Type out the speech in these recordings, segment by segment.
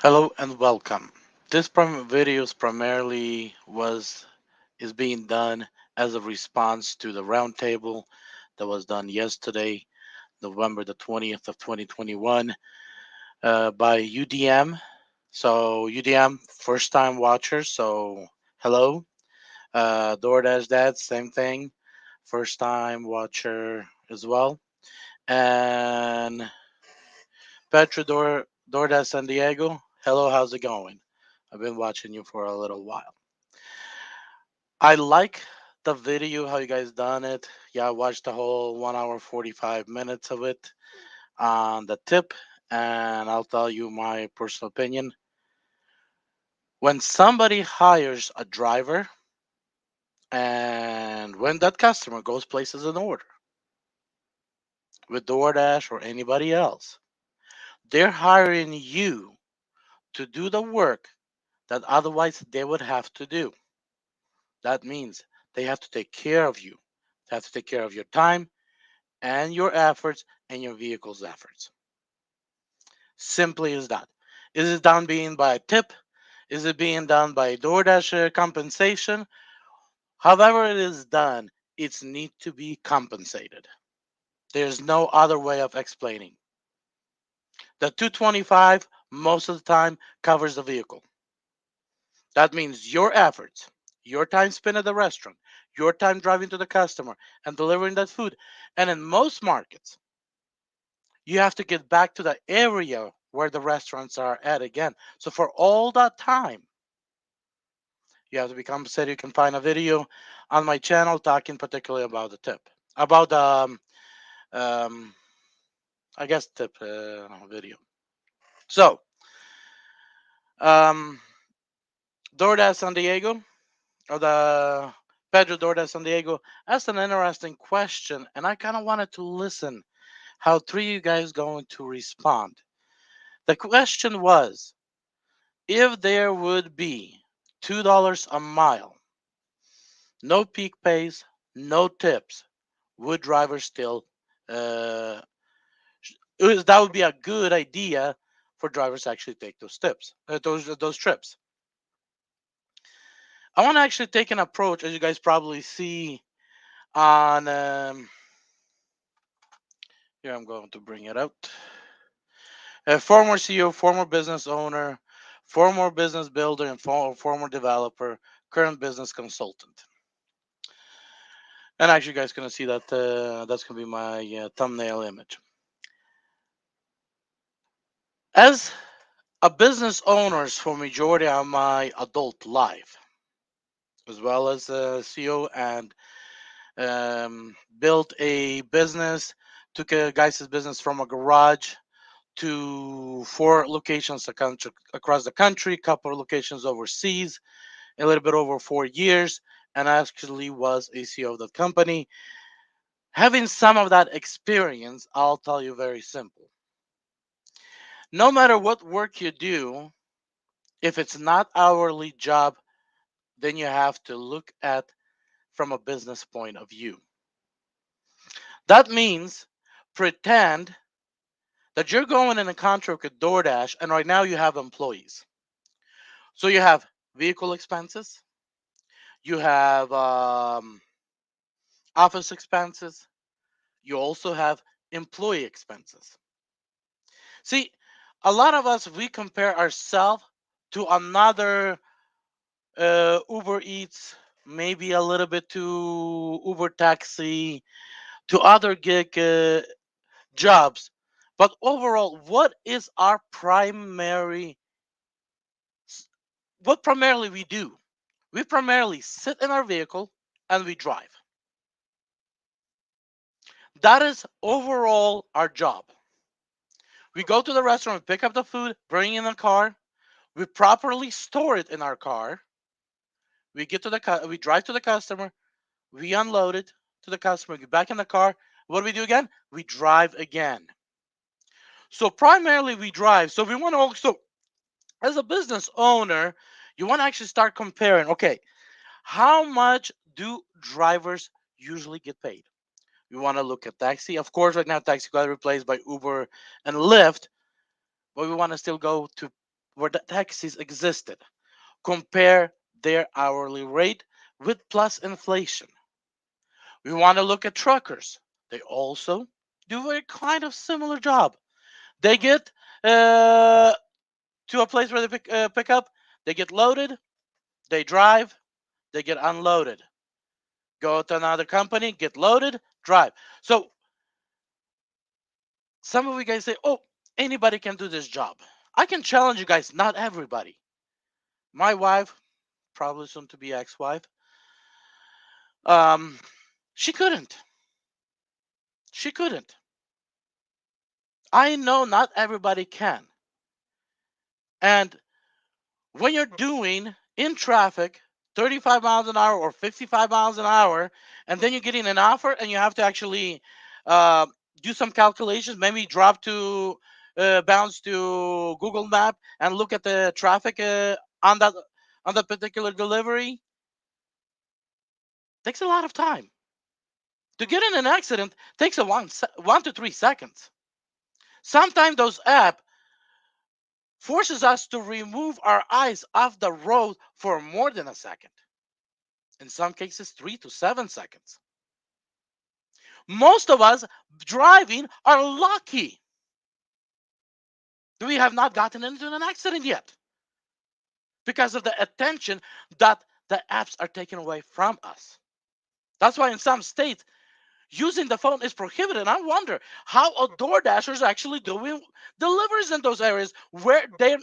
Hello and welcome. This video primarily was is being done as a response to the roundtable that was done yesterday, November the 20th of 2021, by UDM. So UDM, first time watchers. So hello, DoorDash Dad, same thing, first time watcher as well, and Petra DoorDash San Diego. Hello, how's it going? I've been watching you for a little while. I like the video, how you guys done it. Yeah, I watched the whole 1 hour 45 minutes of it on the tip, and I'll tell you my personal opinion. When somebody hires a driver and when that customer goes places an order with DoorDash or anybody else, they're hiring you to do the work that otherwise they would have to do. That means they have to take care of you. They have to take care of your time and your efforts and your vehicle's efforts. Simply as that. Is it done being by a tip? Is it being done by DoorDash compensation? However it is done, it's need to be compensated. There's no other way of explaining. The 225 most of the time covers the vehicle. That means your efforts, your time spent at the restaurant, your time driving to the customer and delivering that food. And in most markets, you have to get back to the area where the restaurants are at again. So for all that time, you have to be compensated. You can find a video on my channel talking particularly about the tip, about the um, I guess tip video. So um, DoorDash San Diego or the Pedro DoorDash San Diego asked an interesting question, and I kind of wanted to listen how three of you guys going to respond. The question was, if there would be $2 a mile, no peak pays, no tips, would drivers still? Uh, that would be a good idea for drivers to actually take those tips, those trips. I want to actually take an approach, as you guys probably see on. Here I'm going to bring it out. A former CEO, former business owner, former business builder, and former developer, current business consultant. And actually, you guys gonna see that that's gonna be my thumbnail image. As a business owner for majority of my adult life, as well as a CEO, and built a business, took a guy's business from a garage to four locations across the country, couple of locations overseas, a little bit over 4 years, and I actually was a CEO of that company. Having some of that experience, I'll tell you very simple. No matter what work you do, if it's not hourly job, then you have to look at from a business point of view. That means pretend that you're going in a contract with DoorDash and right now you have employees. So you have vehicle expenses, you have office expenses, you also have employee expenses. See, a lot of us, we compare ourselves to another Uber Eats, maybe a little bit to Uber Taxi, to other gig jobs. But overall, what primarily we do? We primarily sit in our vehicle and we drive. That is overall our job. We go to the restaurant, we pick up the food, bring it in the car, we properly store it in our car. We drive to the customer, we unload it to the customer, get back in the car. What do we do again? We drive again. So primarily we drive. So we want to also, as a business owner, you want to actually start comparing. Okay, how much do drivers usually get paid? We want to look at taxi. Of course, right now taxi got replaced by Uber and Lyft, but we want to still go to where the taxis existed. Compare their hourly rate with plus inflation. We want to look at truckers. They also do a kind of similar job. They get to a place where they pick up, they get loaded, they drive, they get unloaded. Go to another company, get loaded, drive. So some of you guys say, oh, anybody can do this job. I can challenge you guys, not everybody. My wife, probably soon to be ex wife, um, she couldn't. She couldn't. I know not everybody can. And when you're doing in traffic 35 miles an hour or 55 miles an hour, and then you're getting an offer and you have to actually uh, do some calculations, maybe drop to bounce to Google Map and look at the traffic on that particular delivery, takes a lot of time. To get in an accident takes 1 to 3 seconds. Sometimes those apps forces us to remove our eyes off the road for more than a second. In some cases, 3 to 7 seconds. Most of us driving are lucky that we have not gotten into an accident yet because of the attention that the apps are taking away from us. That's why in some states, using the phone is prohibited. And I wonder how a DoorDashers actually doing deliveries in those areas where they,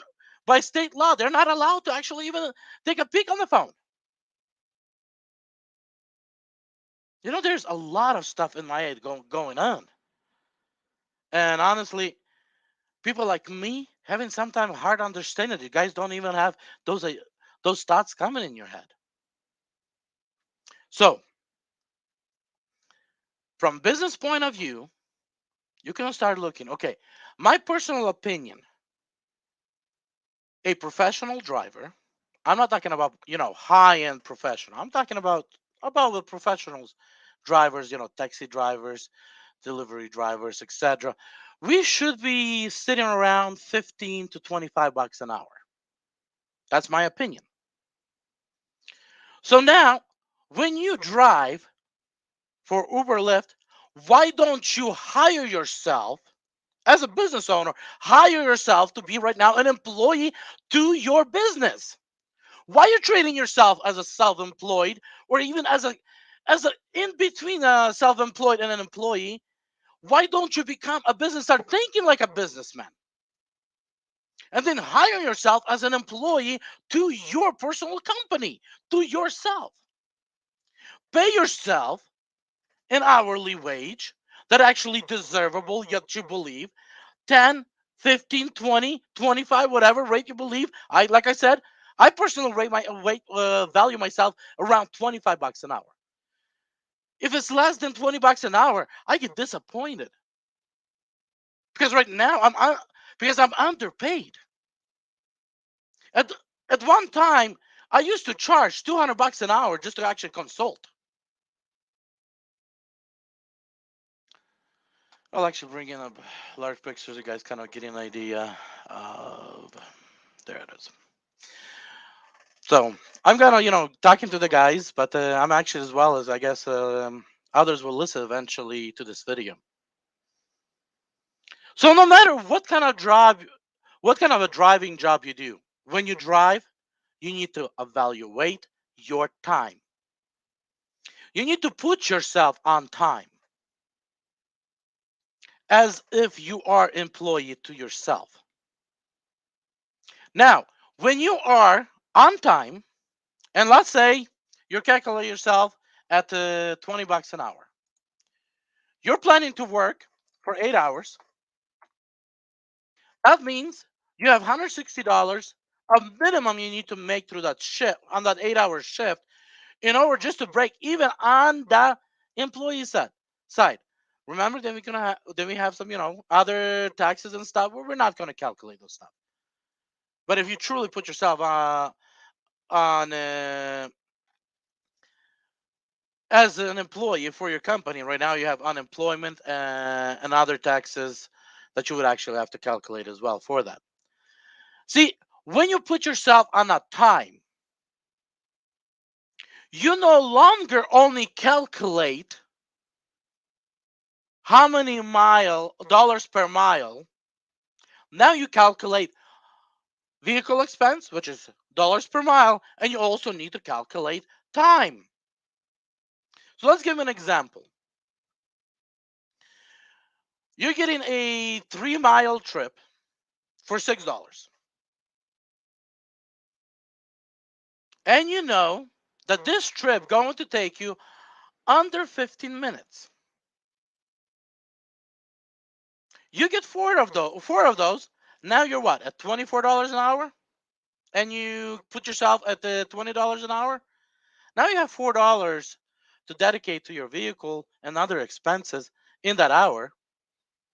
by state law, they're not allowed to actually even take a peek on the phone. You know, there's a lot of stuff in my head going on. And honestly, people like me having sometimes hard understanding. You guys don't even have those thoughts coming in your head. So, from business point of view, you can start looking. Okay, my personal opinion: a professional driver. I'm not talking about high end professional. I'm talking about the professionals, drivers. Taxi drivers, delivery drivers, etc. We should be sitting around 15 to 25 bucks an hour. That's my opinion. So now, when you drive for Uber Lyft, why don't you hire yourself as a business owner? Hire yourself to be right now an employee to your business. Why are you treating yourself as a self-employed or even as a in between a self-employed and an employee? Why don't you become a business? Start thinking like a businessman, and then hire yourself as an employee to your personal company, to yourself. Pay yourself an hourly wage that actually deservable, yet you believe 10, 15, 20, 25, whatever rate you believe. Like I said, I personally rate my value myself around 25 bucks an hour. If it's less than 20 bucks an hour, I get disappointed because right now because I'm underpaid. At at one time, I used to charge 200 bucks an hour just to actually consult. I'll actually bring in a large picture so you guys kind of get an idea of. There it is. So I'm gonna, talking to the guys, but I'm actually as well as I guess others will listen eventually to this video. So no matter what kind of a driving job you do, when you drive, you need to evaluate your time. You need to put yourself on time as if you are employee to yourself. Now, when you are on time, and let's say you calculate yourself at 20 bucks an hour. You're planning to work for 8 hours. That means you have $160 a minimum you need to make through that shift on that 8 hour shift in order just to break even on the employee side. Remember, then we have some other taxes and stuff. We're not gonna calculate those stuff. But if you truly put yourself on as an employee for your company right now, you have unemployment and other taxes that you would actually have to calculate as well for that. See, When you put yourself on a time, you no longer only calculate how many dollars per mile. Now you calculate vehicle expense, which is dollars per mile, and you also need to calculate time. So let's give an example. You're getting a 3 mile trip for $6. And you know that this trip going to take you under 15 minutes. You get four of those. Now you're what, at $24 an hour? And you put yourself at the $20 an hour? Now you have $4 to dedicate to your vehicle and other expenses in that hour,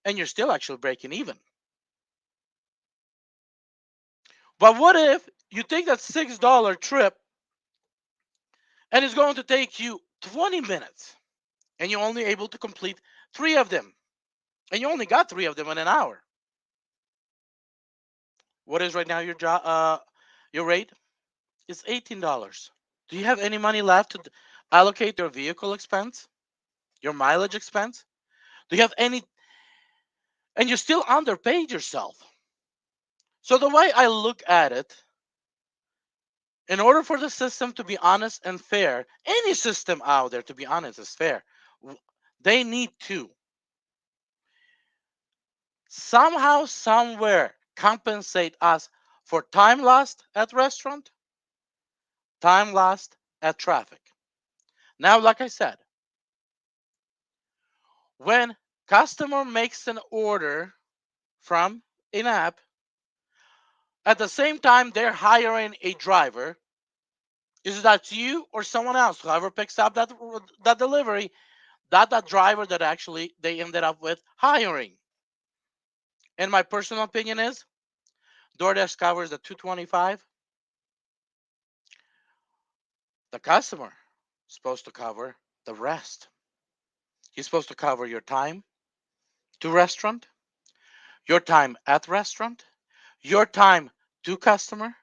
and you're still actually breaking even. But what if you take that $6 trip and it's going to take you 20 minutes and you're only able to complete three of them, and you only got three of them in an hour? What is right now your rate? It's $18. Do you have any money left to allocate your vehicle expense, your mileage expense? Do you have any? And you still underpaid yourself. So the way I look at it, in order for the system to be honest and fair, any system out there to be honest is fair, they need to somehow, somewhere compensate us for time lost at restaurant, time lost at traffic. Now, like I said, when customer makes an order from an app, at the same time they're hiring a driver, is that you or someone else, whoever picks up that delivery, that driver that actually they ended up with hiring. And my personal opinion is DoorDash covers the 225. The customer is supposed to cover the rest. He's supposed to cover your time to restaurant, your time at restaurant, your time to customer,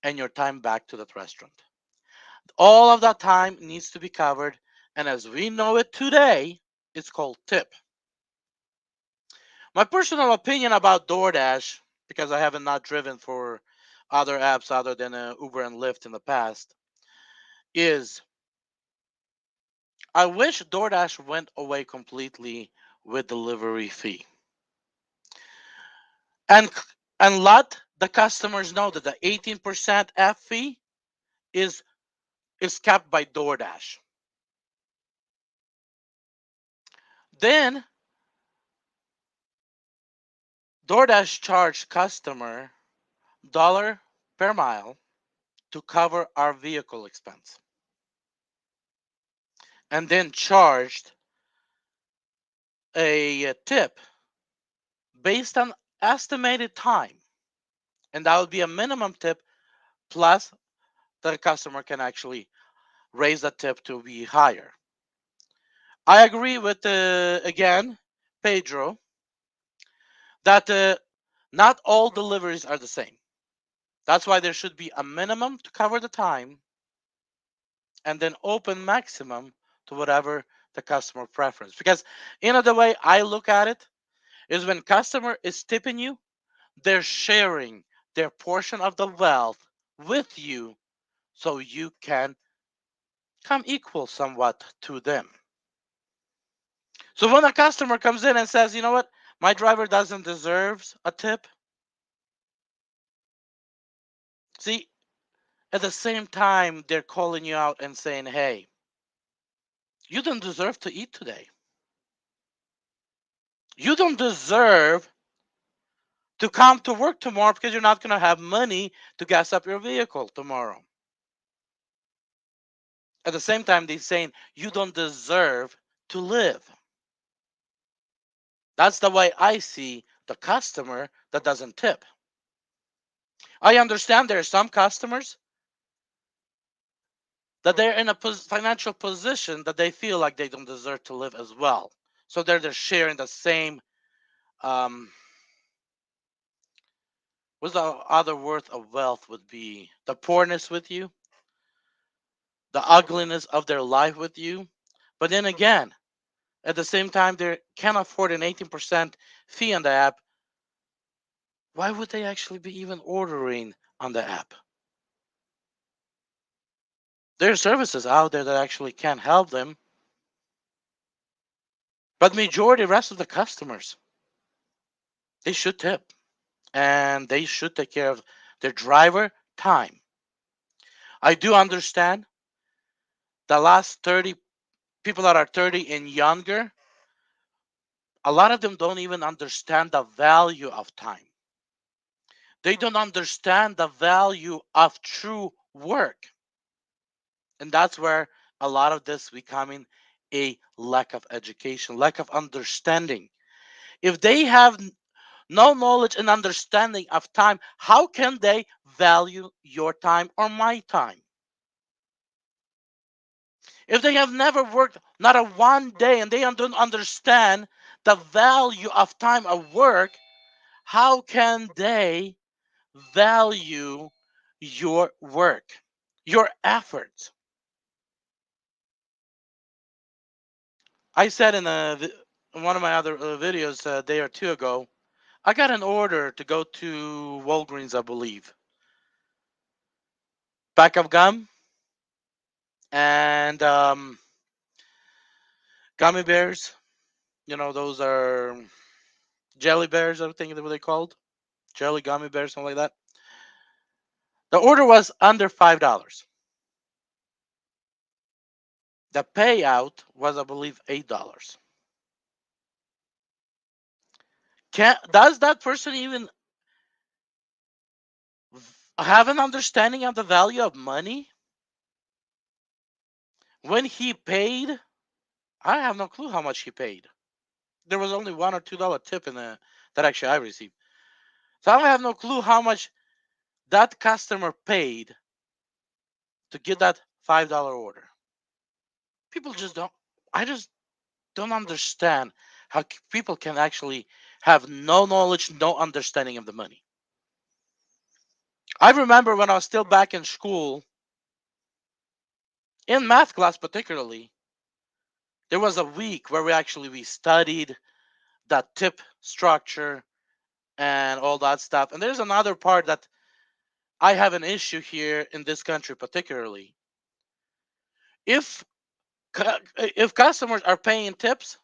and your time back to that restaurant. All of that time needs to be covered, and as we know it today, it's called tip. My personal opinion about DoorDash, because I haven't not driven for other apps other than Uber and Lyft in the past, is I wish DoorDash went away completely with delivery fee, and let the customers know that the 18% F fee is is kept by DoorDash. Then DoorDash charged customer dollar per mile to cover our vehicle expense, and then charged a tip based on estimated time, and that would be a minimum tip plus the customer can actually raise that tip to be higher. I agree with again Pedro that not all deliveries are the same. That's why there should be a minimum to cover the time and then open maximum to whatever the customer preference. Because the way I look at it is when customer is tipping you, they're sharing their portion of the wealth with you so you can come equal somewhat to them. So when a customer comes in and says, you know what, my driver doesn't deserve a tip, see, at the same time, they're calling you out and saying, hey, you don't deserve to eat today. You don't deserve to come to work tomorrow because you're not going to have money to gas up your vehicle tomorrow. At the same time, they're saying, you don't deserve to live. That's the way I see the customer that doesn't tip. I understand there are some customers that they're in a financial position that they feel like they don't deserve to live as well. So they're sharing the same, um, What's the other worth of wealth would be? The poorness with you, the ugliness of their life with you. But then again, at the same time, they can't afford an 18% fee on the app. Why would they actually be even ordering on the app? There are services out there that actually can help them, but majority rest of the customers, they should tip and they should take care of their driver time. I do understand the last 30 people that are 30 and younger, a lot of them don't even understand the value of time. They don't understand the value of true work. And that's where a lot of this becoming a lack of education, lack of understanding. If they have no knowledge and understanding of time, how can they value your time or my time? If they have never worked not a one day and they don't understand the value of time of work, how can they value your work, your efforts? I said in one of my other videos a day or two ago, I got an order to go to Walgreens, I believe. Pack of gum and gummy bears. You know, those are jelly bears, I think they were they called. Jelly gummy bears, something like that. The order was under $5. The payout was, I believe, $8. Does that person even have an understanding of the value of money? When he paid, I have no clue how much he paid. There was only $1 or $2 tip in the that actually I received. So I have no clue how much that customer paid to get that $5 order. People just don't. I just don't understand how people can actually have no knowledge, no understanding of the money. I remember when I was still back in school, in math class particularly, there was a week where we studied that tip structure and all that stuff. And there's another part that I have an issue here in this country particularly. If if customers are paying tips,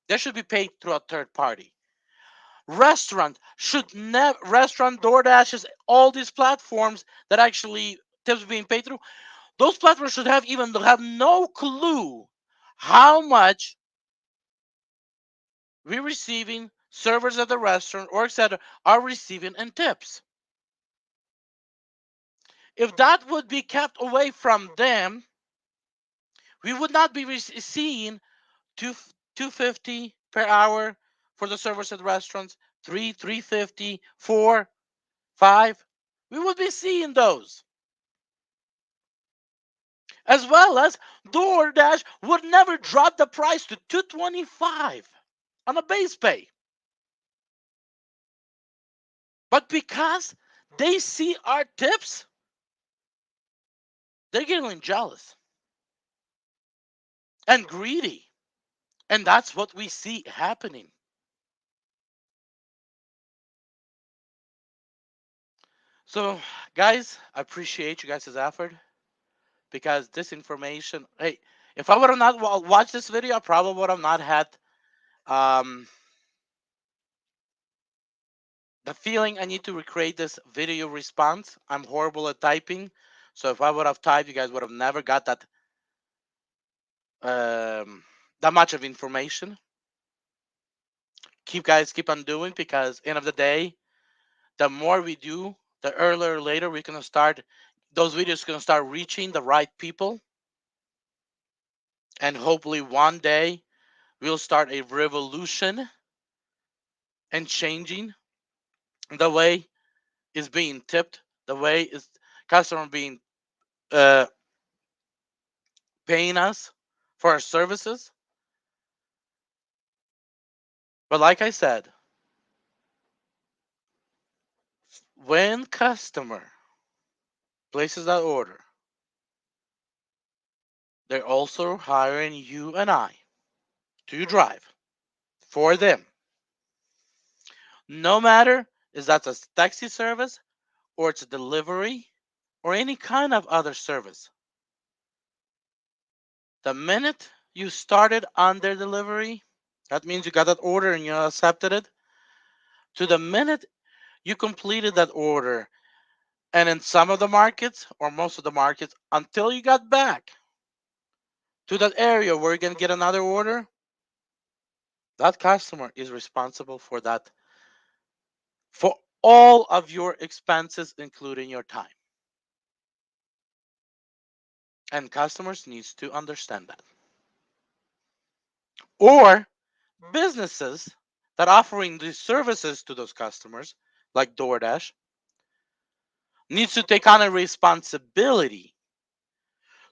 they should be paid through a third party. Restaurant should never restaurant DoorDashes, all these platforms that actually tips being paid through. Those platforms should have no clue how much we're receiving, servers at the restaurant or etc. are receiving in tips. If that would be kept away from them, we would not be seeing two 250 per hour for the servers at restaurants, 350, 4, 5. We would be seeing those. As well as DoorDash would never drop the price to 225 on a base pay. But because they see our tips, they're getting jealous and greedy. And that's what we see happening. So, guys, I appreciate you guys' effort because this information, hey, if I would have not watched this video, I probably would have not had um, the feeling I need to recreate this video response. I'm horrible at typing. So if I would have typed, you guys would have never got um, that much of information. Keep on doing because end of the day, the more we do, the earlier or later we're gonna start. Those videos gonna start reaching the right people, and hopefully one day we'll start a revolution and changing the way is being tipped, the way is customer being uh, paying us for our services. But like I said, When customer places that order, they're also hiring you and I to drive for them. No matter is that a taxi service or it's a delivery or any kind of other service. The minute you started on their delivery, that means you got that order and you accepted it, to the minute you completed that order, and in some of the markets or most of the markets, until you got back to that area where you're going to get another order, that customer is responsible for that, for all of your expenses, including your time. And customers needs to understand that. Or businesses that offering these services to those customers, like DoorDash, needs to take on a responsibility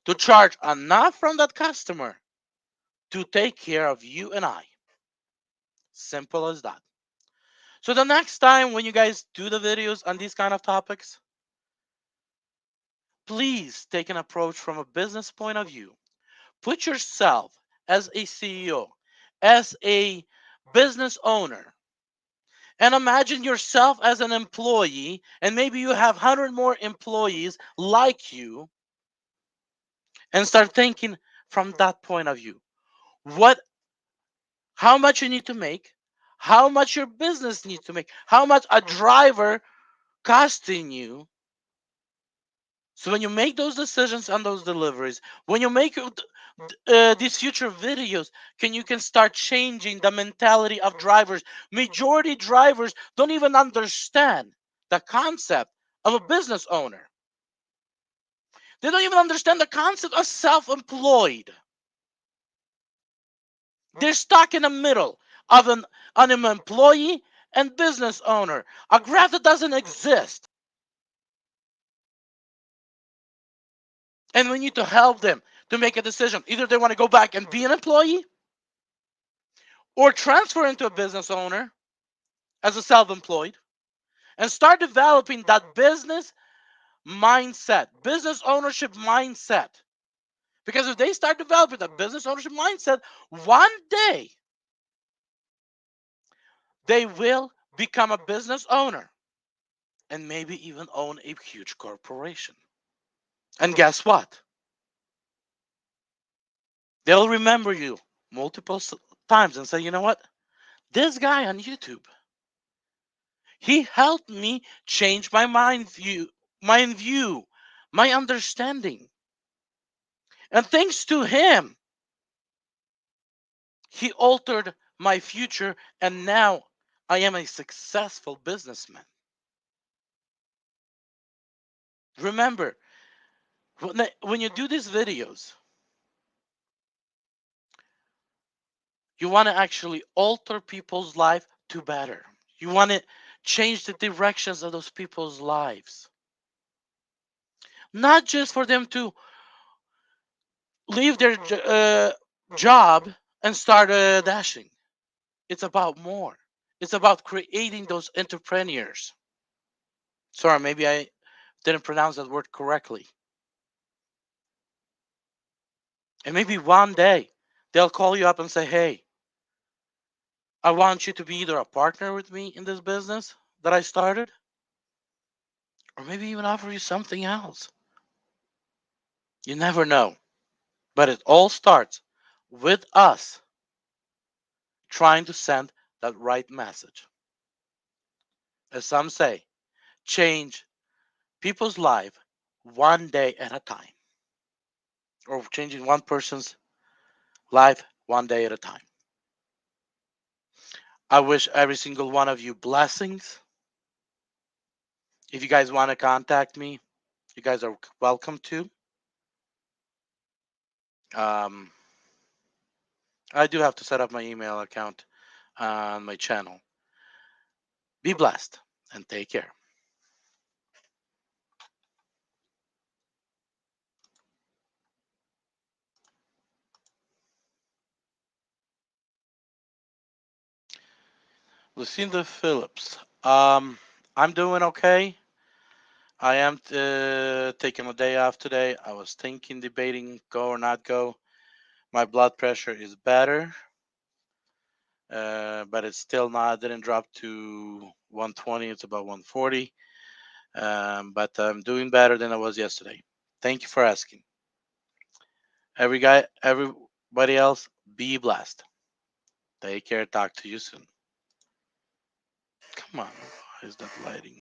to charge enough from that customer to take care of you and I. Simple as that. So the next time when you guys do the videos on these kind of topics, please take an approach from a business point of view. Put yourself as a CEO, as a business owner, and imagine yourself as an employee, and maybe you have 100 more employees like you, and start thinking from that point of view. What, how much you need to make, how much your business needs to make, how much a driver costing you. So when you make those decisions on those deliveries, when you make these future videos, you can start changing the mentality of drivers. Majority drivers don't even understand the concept of a business owner. They don't even understand the concept of self-employed. They're stuck in the middle of an employee and business owner, a graph that doesn't exist. And we need to help them to make a decision. Either they want to go back and be an employee or transfer into a business owner as a self-employed and start developing that business mindset, business ownership mindset. Because if they start developing that business ownership mindset, one day they will become a business owner and maybe even own a huge corporation. And guess what? They'll remember you multiple times and say, you know what? This guy on YouTube, he helped me change my view, my understanding. And thanks to him, he altered my future, and now I am a successful businessman. Remember, when you do these videos, you want to actually alter people's life to better. You want to change the directions of those people's lives. Not just for them to leave their job and start dashing. It's about more. It's about creating those entrepreneurs. Sorry, maybe I didn't pronounce that word correctly. And maybe one day they'll call you up and say, hey, I want you to be either a partner with me in this business that I started, or maybe even offer you something else. You never know. But it all starts with us trying to send that right message. As some say, change people's life one day at a time, or changing one person's life one day at a time. I wish every single one of you blessings. If you guys want to contact me, you guys are welcome to. Um, I do have to set up my email account on my channel. Be blessed and take care. Lucinda Phillips. I'm doing okay. I am taking a day off today. I was thinking, debating go or not go. My blood pressure is better, but it's still not. Didn't drop to 120. It's about 140. But I'm doing better than I was yesterday. Thank you for asking. Everybody else, be blessed. Take care. Talk to you soon. Come on, why is that lighting?